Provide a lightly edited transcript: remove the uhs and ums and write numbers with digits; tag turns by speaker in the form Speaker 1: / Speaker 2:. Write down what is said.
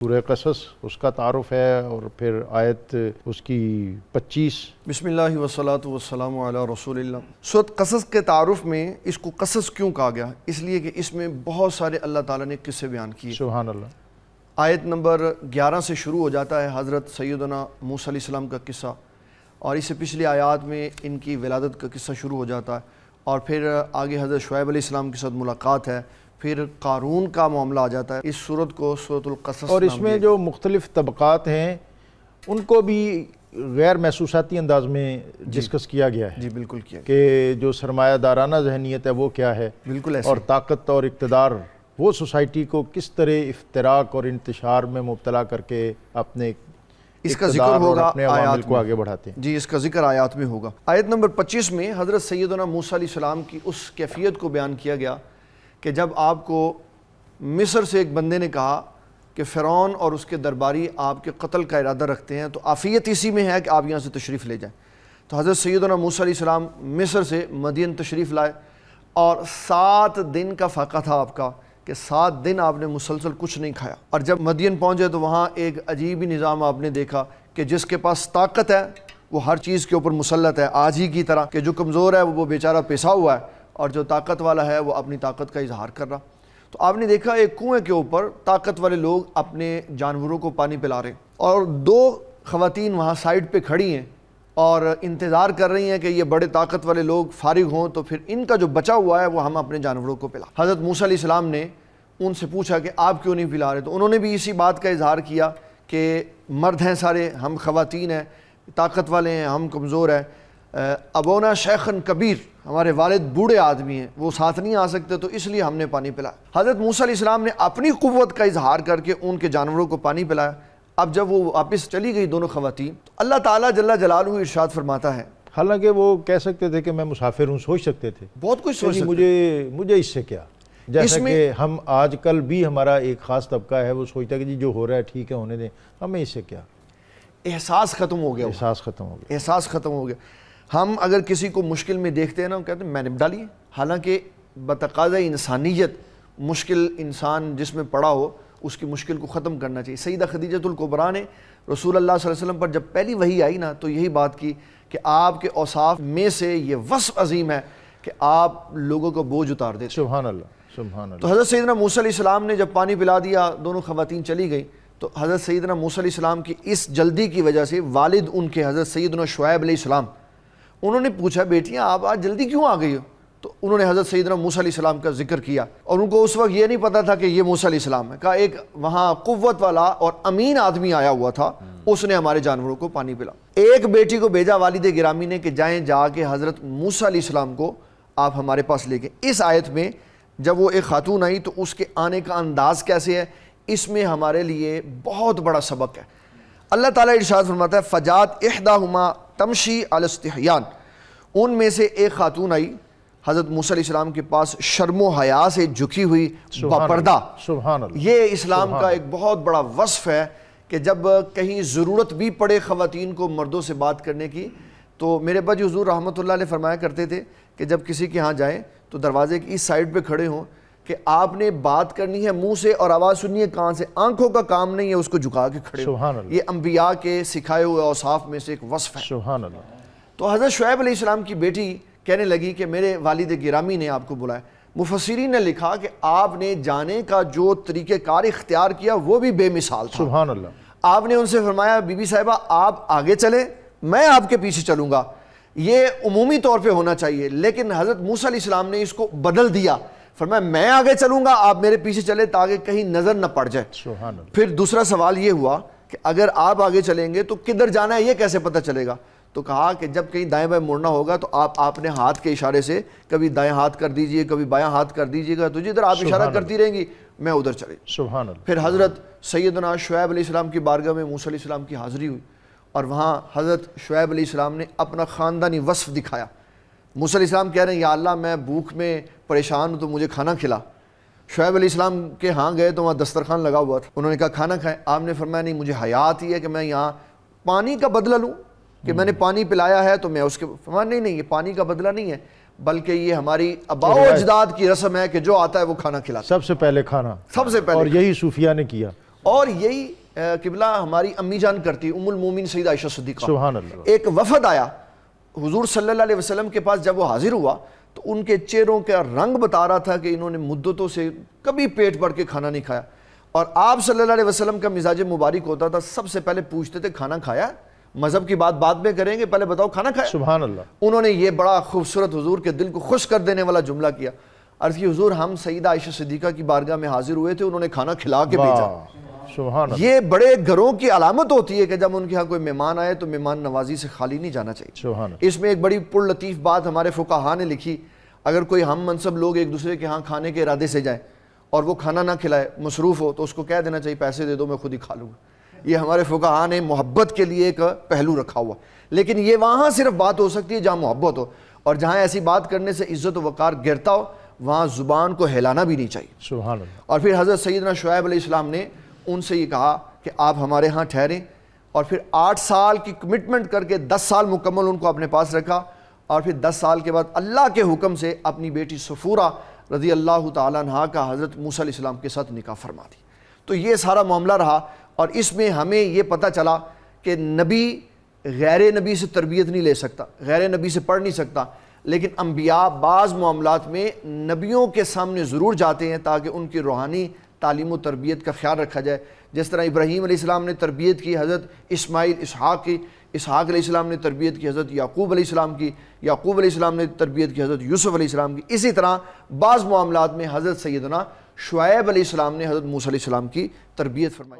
Speaker 1: سورہ قصص اس کا تعارف ہے اور پھر آیت اس کی 25۔
Speaker 2: بسم اللہ والصلاۃ والسلام علی رسول اللہ۔ سورۃ قصص کے تعارف میں اس کو قصص کیوں کہا گیا؟ اس لیے کہ اس میں بہت سارے اللہ تعالیٰ نے قصے بیان کیے۔
Speaker 1: سبحان اللہ۔
Speaker 2: آیت نمبر 11 سے شروع ہو جاتا ہے حضرت سیدنا موسیٰ علیہ السلام کا قصہ، اور اس سے پچھلی آیات میں ان کی ولادت کا قصہ شروع ہو جاتا ہے، اور پھر آگے حضرت شعیب علیہ السلام کے ساتھ ملاقات ہے، پھر قارون کا معاملہ آ جاتا ہے۔ اس سورت کو سورۃ القصص
Speaker 1: اور اس میں جو مختلف طبقات ہیں ان کو بھی غیر محسوساتی انداز میں ڈسکس کیا گیا ہے۔
Speaker 2: جی بالکل کیا
Speaker 1: کہ جو سرمایہ دارانہ ذہنیت ہے وہ کیا ہے،
Speaker 2: بالکل ایسے
Speaker 1: اور طاقت اور اقتدار وہ سوسائٹی کو کس طرح افتراق اور انتشار میں مبتلا کر کے اپنے
Speaker 2: اس کا ذکر ہوگا
Speaker 1: اپنے عوامل
Speaker 2: آیات
Speaker 1: کو آگے بڑھاتے ہیں۔
Speaker 2: جی اس کا ذکر آیات میں ہوگا۔ آیت نمبر 25 میں حضرت سیدنا موسیٰ علیہ السلام کی اس کیفیت کو بیان کیا گیا کہ جب آپ کو مصر سے ایک بندے نے کہا کہ فرعون اور اس کے درباری آپ کے قتل کا ارادہ رکھتے ہیں، تو عافیت اسی میں ہے کہ آپ یہاں سے تشریف لے جائیں۔ تو حضرت سیدنا موسیٰ علیہ السلام مصر سے مدین تشریف لائے، اور 7 دن کا فاقہ تھا آپ کا کہ 7 دن آپ نے مسلسل کچھ نہیں کھایا، اور جب مدین پہنچے تو وہاں ایک عجیب ہی نظام آپ نے دیکھا کہ جس کے پاس طاقت ہے وہ ہر چیز کے اوپر مسلط ہے، آج ہی کی طرح کہ جو کمزور ہے وہ بیچارہ پیسا ہوا ہے، اور جو طاقت والا ہے وہ اپنی طاقت کا اظہار کر رہا۔ تو آپ نے دیکھا ایک کنویں کے اوپر طاقت والے لوگ اپنے جانوروں کو پانی پلا رہے ہیں، اور 2 خواتین وہاں سائیڈ پہ کھڑی ہیں اور انتظار کر رہی ہیں کہ یہ بڑے طاقت والے لوگ فارغ ہوں تو پھر ان کا جو بچا ہوا ہے وہ ہم اپنے جانوروں کو پلا۔ حضرت موسیٰ علیہ السلام نے ان سے پوچھا کہ آپ کیوں نہیں پلا رہے؟ تو انہوں نے بھی اسی بات کا اظہار کیا کہ مرد ہیں سارے، ہم خواتین ہیں، طاقت والے ہیں، ہم کمزور ہیں، ابونا شیخن کبیر، ہمارے والد بوڑھے آدمی ہیں، وہ ساتھ نہیں آ سکتے، تو اس لیے ہم نے پانی پلایا۔ حضرت موسیٰ علیہ السلام نے اپنی قوت کا اظہار کر کے ان کے جانوروں کو پانی پلایا۔ اب جب وہ واپس چلی گئی دونوں خواتین، تو اللہ تعالیٰ جل جلالہ ارشاد فرماتا ہے،
Speaker 1: حالانکہ وہ کہہ سکتے تھے کہ میں مسافر ہوں، سوچ سکتے تھے
Speaker 2: بہت کچھ سوچ سکتے
Speaker 1: مجھے اس سے کیا، جیسا کہ ہم آج کل بھی ہمارا ایک خاص طبقہ ہے وہ سوچتا ہے کہ جی جو ہو رہا ہے ٹھیک ہے ہونے دیں، ہمیں اس سے کیا۔
Speaker 2: احساس ختم ہو گیا،
Speaker 1: احساس ختم ہو گیا،
Speaker 2: احساس ختم ہو گیا۔ ہم اگر کسی کو مشکل میں دیکھتے ہیں نا، ہم کہتے ہیں میں نے ڈالی ہے، حالانکہ بتقاضۂ انسانیت مشکل انسان جس میں پڑا ہو اس کی مشکل کو ختم کرنا چاہیے۔ سیدہ خدیجۃ الکبریٰ نے رسول اللہ صلی اللہ علیہ وسلم پر جب پہلی وحی آئی نا تو یہی بات کی کہ آپ کے اوصاف میں سے یہ وصف عظیم ہے کہ آپ لوگوں کو بوجھ اتار دیتے۔
Speaker 1: سبحان اللہ، سبحان اللہ۔
Speaker 2: تو حضرت سیدنا موسیٰ علیہ السلام نے جب پانی پلا دیا، دونوں خواتین چلی گئیں، تو حضرت سیدنا موسیٰ علیہ السلام کی اس جلدی کی وجہ سے والد ان کے حضرت سیدنا شعیب علیہ السلام، انہوں نے پوچھا بیٹیاں آپ آج جلدی کیوں آ گئی ہو؟ تو انہوں نے حضرت سیدنا موسیٰ علیہ السلام کا ذکر کیا، اور ان کو اس وقت یہ نہیں پتا تھا کہ یہ موسیٰ علیہ السلام ہے۔ کہا ایک وہاں قوت والا اور امین آدمی آیا ہوا تھا، اس نے ہمارے جانوروں کو پانی پلا۔ ایک بیٹی کو بھیجا والد گرامی نے کہ جائیں جا کے حضرت موسیٰ علیہ السلام کو آپ ہمارے پاس لے گئے۔ اس آیت میں جب وہ ایک خاتون آئی تو اس کے آنے کا انداز کیسے ہے، اس میں ہمارے لیے بہت بڑا سبق ہے۔ اللہ تعالیٰ ارشاد فرماتا ہے فجات احداہما تمشی علی استحیان، ان میں سے ایک خاتون آئی حضرت موسیٰ علیہ السلام کے پاس شرم و حیا سے جھکی ہوئی باپردہ۔
Speaker 1: سبحان اللہ۔
Speaker 2: یہ اسلام کا ایک بہت بڑا وصف ہے کہ جب کہیں ضرورت بھی پڑے خواتین کو مردوں سے بات کرنے کی، تو میرے ابا جی حضور رحمۃ اللہ علیہ فرمایا کرتے تھے کہ جب کسی کے ہاں جائیں تو دروازے کی اس سائڈ پہ کھڑے ہوں کہ آپ نے بات کرنی ہے منہ سے اور آواز سننی ہے کان سے، آنکھوں کا کام نہیں ہے اس کو جھکا کے کھڑے ہو۔
Speaker 1: سبحان اللہ۔
Speaker 2: یہ انبیاء کے سکھائے ہوئے اوصاف میں سے ایک وصف ہے۔
Speaker 1: سبحان اللہ۔
Speaker 2: تو حضرت شعیب علیہ السلام کی بیٹی کہنے لگی کہ میرے والد گرامی نے آپ کو بلایا۔ مفسرین نے لکھا کہ آپ نے جانے کا جو طریقہ کار اختیار کیا وہ بھی بے مثال تھا۔
Speaker 1: سبحان اللہ۔
Speaker 2: آپ نے ان سے فرمایا بی بی صاحبہ آپ آگے چلیں، میں آپ کے پیچھے چلوں گا، یہ عمومی طور پہ ہونا چاہیے، لیکن حضرت موسیٰ علیہ السلام نے اس کو بدل دیا، فرمایا میں آگے چلوں گا آپ میرے پیچھے چلے تاکہ کہیں نظر نہ پڑ جائے۔
Speaker 1: سبحان اللہ۔
Speaker 2: پھر دوسرا سوال یہ ہوا کہ اگر آپ آگے چلیں گے تو کدھر جانا ہے یہ کیسے پتہ چلے گا؟ تو کہا کہ جب کہیں دائیں بائیں مڑنا ہوگا تو آپ اپنے ہاتھ کے اشارے سے کبھی دائیں ہاتھ کر دیجئے کبھی بایاں ہاتھ کر دیجئے گا، تو جدھر آپ اشارہ کرتی رہیں گی میں ادھر چلے۔
Speaker 1: سبحان اللہ۔
Speaker 2: پھر حضرت سیدنا شعیب علیہ السلام کی بارگاہ میں موسیٰ علیہ السلام کی حاضری ہوئی، اور وہاں حضرت شعیب علیہ السلام نے اپنا خاندانی وصف دکھایا۔ موسیٰ علیہ السلام کہہ رہے ہیں یا اللہ میں بھوک میں پریشان ہوں تو مجھے کھانا کھلا۔ شعیب علیہ السلام کے ہاں گئے تو وہاں دسترخوان لگا ہوا تھا، انہوں نے کہا کھانا کھائیں۔ آپ نے فرمایا نہیں مجھے حیا آتی ہے کہ میں یہاں پانی کا بدلہ لوں، کہ میں نے پانی پلایا ہے تو میں اس کے فرمایا نہیں یہ پانی کا بدلہ نہیں ہے، بلکہ یہ ہماری آباء و اجداد کی رسم ہے کہ جو آتا ہے وہ کھانا کھلاتا ہے۔
Speaker 1: سب سے پہلے کھانا،
Speaker 2: سب سے پہلے،
Speaker 1: اور یہی صوفیہ نے کیا۔
Speaker 2: اور یہی قبلہ ہماری امی جان کرتی ام المومنین سیدہ عائشہ صدیقہ.
Speaker 1: سبحان اللہ.
Speaker 2: ایک وفد آیا حضور صلی اللہ علیہ وسلم کے پاس، جب وہ حاضر ہوا تو ان کے چہروں کا رنگ بتا رہا تھا کہ انہوں نے مدتوں سے کبھی پیٹ بھر کے کھانا نہیں کھایا. اور آپ صلی اللہ علیہ وسلم کا مزاج مبارک ہوتا تھا، سب سے پہلے پوچھتے تھے کھانا کھایا؟ مذہب کی بات بعد میں کریں گے، پہلے بتاؤ کھانا کھایا؟
Speaker 1: سبحان اللہ.
Speaker 2: انہوں نے یہ بڑا خوبصورت حضور کے دل کو خوش کر دینے والا جملہ کیا. عرض کی حضور ہم سیدہ عائشہ صدیقہ کی بارگاہ میں حاضر ہوئے تھے، انہوں نے کھانا کھلا کے بھیجا.
Speaker 1: سبحان اللہ.
Speaker 2: یہ بڑے گھروں کی علامت ہوتی ہے کہ جب ان کے ہاں کوئی مہمان آئے تو مہمان نوازی سے خالی نہیں جانا چاہیے.
Speaker 1: سبحان اللہ.
Speaker 2: اس میں ایک بڑی پر لطیف بات ہمارے فقہا نے لکھی، اگر کوئی ہم منصب لوگ ایک دوسرے کے ہاں کھانے کے ارادے سے جائیں اور وہ کھانا نہ کھلائے، مصروف ہو، تو اس کو کہہ دینا چاہیے پیسے دے دو میں خود ہی کھا لوں گا. یہ ہمارے فقہا نے محبت کے لیے ایک پہلو رکھا ہوا. لیکن یہ وہاں صرف بات ہو سکتی ہے جہاں محبت ہو، اور جہاں ایسی بات کرنے سے عزت و وقار گرتا ہو وہاں زبان کو ہلانا بھی نہیں چاہیے.
Speaker 1: سبحان اللہ.
Speaker 2: اور پھر حضرت سیدنا شعیب علیہ السلام نے ان سے یہ کہا کہ آپ ہمارے ہاں ٹھہریں، اور پھر 8 سال کی کمٹمنٹ کر کے 10 سال مکمل ان کو اپنے پاس رکھا. اور پھر 10 سال کے بعد اللہ کے حکم سے اپنی بیٹی صفورہ رضی اللہ تعالیٰ عنہا کا حضرت موسیٰ علیہ السلام کے ساتھ نکاح فرما دی. تو یہ سارا معاملہ رہا، اور اس میں ہمیں یہ پتہ چلا کہ نبی غیر نبی سے تربیت نہیں لے سکتا، غیر نبی سے پڑھ نہیں سکتا، لیکن انبیاء بعض معاملات میں نبیوں کے سامنے ضرور جاتے ہیں تاکہ ان کی روحانی تعلیم و تربیت کا خیال رکھا جائے. جس طرح ابراہیم علیہ السلام نے تربیت کی حضرت اسماعیل اسحاق کی، اسحاق علیہ السلام نے تربیت کی حضرت یعقوب علیہ السلام کی، یعقوب علیہ السلام نے تربیت کی حضرت یوسف علیہ السلام کی. اسی طرح بعض معاملات میں حضرت سیدنا شعیب علیہ السلام نے حضرت موسیٰ علیہ السلام کی تربیت فرمائی.